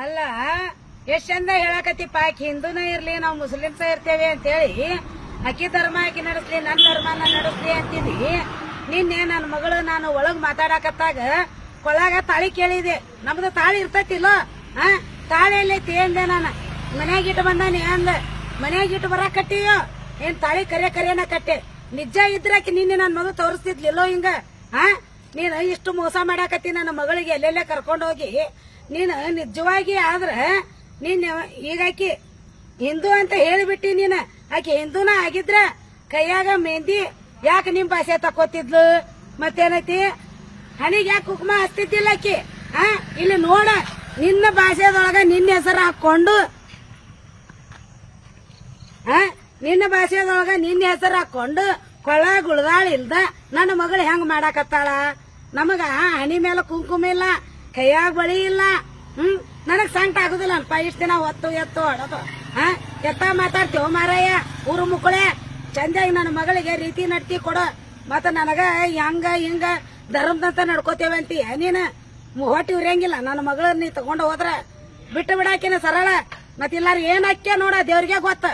ಅಲ್ಲ ಎಷ್ಟ್ ಚಂದ ಹೇಳಕತ್ತಿಪ್ಪ, ಆಕಿ ಹಿಂದೂನ ಇರ್ಲಿ ನಾವು ಮುಸ್ಲಿಮ್ಸ ಇರ್ತೇವೆ ಅಂತೇಳಿ ಅಕ್ಕಿ ಧರ್ಮ ಆಕಿ ನಡೆಸ್ಲಿ ನನ್ ಧರ್ಮ ನಾನು ನಡೆಸ್ಲಿ ಅಂತಿದ್ದಿ. ನಿನ್ನೆ ನನ್ನ ಮಗಳು ನಾನು ಒಳಗ್ ಮಾತಾಡಕತ್ತಾಗ ಕೊಳಗ ತಾಳಿ ಕೇಳಿದೆ. ನಮ್ದು ತಾಳಿ ಇರ್ತೈತಿಲ್ಲೋ, ತಾಳಿ ಎಲ್ಲೈತಿ ಅಂದೆ. ನಾನು ಮನ್ಯಾಗ ಇಟ್ಟು ಬಂದಾನೆ ಅಂದ. ಮನ್ಯಾಗ ಇಟ್ಟು ಬರಾಕ್ ಕಟ್ಟಿಯೋ ಏನ್ ತಾಳಿ ಕರಿಯನ ಕಟ್ಟೆ. ನಿಜ ಇದ್ರಾಕಿ ನಿನ್ನೆ ನನ್ ಮಗಳು ತೋರಿಸ್ತಿದ್ಲಿಲ್ಲೋ ಹಿಂಗ. ನೀನು ಇಷ್ಟು ಮೋಸ ಮಾಡಾಕತ್ತಿ ನನ್ನ ಮಗಳಿಗೆ ಎಲ್ಲೆಲ್ಲೇ ಕರ್ಕೊಂಡೋಗಿ. ನೀನು ನಿಜವಾಗಿ ಆದ್ರ ನೀನ್ ಈಗಾಕಿ ಹಿಂದೂ ಅಂತ ಹೇಳಿಬಿಟ್ಟಿ. ನೀನ್ ಆಕಿ ಹಿಂದೂನ ಆಗಿದ್ರ ಕೈಯಾಗ ಮೆಹಂದಿ ಯಾಕೆ ನಿಮ್ ಭಾಷೆ ತಕೋತಿದ್ಲು? ಮತ್ತೇನೈತಿ ಹಣಿಗೆ ಯಾಕೆ ಕುಕ್ಮ ಹಚ್ತಿದ್ದಿಲ್ಲ ಆಕಿ? ಇಲ್ಲಿ ನೋಡ, ನಿನ್ನ ಭಾಷೆದೊಳಗ ನಿನ್ನ ಹೆಸರು ಹಾಕೊಂಡು ನಿನ್ನ ಭಾಷೆದೊಳಗ ನಿನ್ನ ಹೆಸರು ಹಾಕೊಂಡು ಕೊಳ್ಳ ಗುಳದಾಳ ಇಲ್ದ ನನ್ನ ಮಗಳು ಹೆಂಗ್ ಮಾಡಾಕತ್ತಾಳ? ನಮಗ ಹಣಿ ಮೇಲೆ ಕುಂಕುಮ ಇಲ್ಲ, ಕೈಯಾಗ ಬಳಿ ಇಲ್ಲ. ನನಗ್ ಸಂಕಟ ಆಗುದಿಲ್ಲ ಅನ್ಪ. ಇಷ್ಟ ದಿನ ಹೊತ್ತು ಎತ್ತು ಹೊಡೋದು ಎತ್ತ ಮಾತಾಡ್ತೇವ ಮಾರಾಯ. ಊರು ಮುಕ್ಕಳೆ ಚಂದಾಗಿ ನನ್ನ ಮಗಳಿಗೆ ರೀತಿ ನಡ್ತಿ ಕೊಡು. ಮತ್ತ ನನಗ ಹಂಗ ಹಿಂಗ ಧರ್ಮದಂತ ನಡ್ಕೋತೇವೆ ಅಂತೀಯ ನೀನ್. ಹೊಟ್ಟಿ ಉರಿಯಂಗಿಲ್ಲ ನನ್ನ ಮಗಳ ನೀ ತಗೊಂಡ ಹೋದ್ರ ಬಿಟ್ಟು ಬಿಡಾಕಿನ ಸರಳ. ಮತ್ತಿಲ್ಲಾರ ಏನ್ ಹಾಕ್ಯ ನೋಡ, ದೇವ್ರಿಗೆ ಗೊತ್ತ.